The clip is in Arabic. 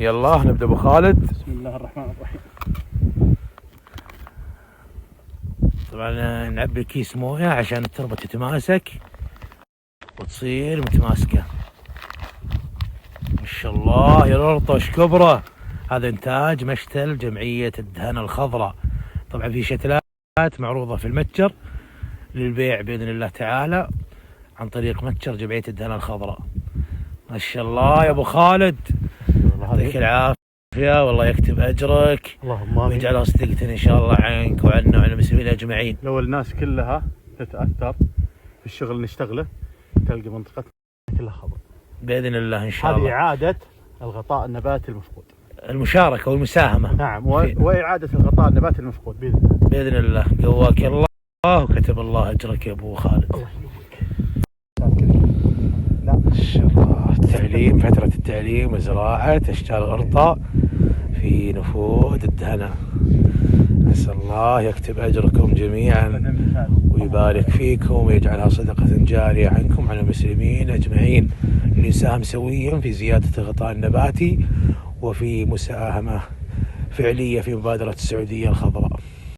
يلا نبدأ أبو خالد. بسم الله الرحمن الرحيم. طبعا نعبي كيس مويه عشان التربة تتماسك وتصير متماسكة. ما شاء الله يا لرطش كبرى. هذا إنتاج مشتل جمعية الدهن الخضراء. طبعا في شتلات معروضة في المتجر للبيع بإذن الله تعالى عن طريق متجر جمعية الدهن الخضراء. ما شاء الله يا أبو خالد، يعطيك العافية والله يكتب أجرك، اللهم آمين، ويجعلها صدقة إن شاء الله عنك وعنا وعن المسلمين أجمعين. لو الناس كلها تتأثر في الشغل اللي نشتغله تلقى منطقتنا كلها خضراء بإذن الله إن شاء الله. هذه إعادة الغطاء النباتي المفقود. المشاركة والمساهمة. نعم، وإعادة الغطاء النباتي المفقود بإذن الله. بإذن الله. قواك الله وكتب الله أجرك يا أبو خالد. الله يقويك. لا ما شاء الله. التعليم، فترة التعليم وزراعة أشجار الغرطاء في نفوذ الدهنة. نسأل الله يكتب أجركم جميعا ويبارك فيكم ويجعلها صدقة جارية عنكم وعن المسلمين أجمعين، لنساهم سويا في زيادة الغطاء النباتي وفي مساهمة فعلية في مبادرة السعودية الخضراء.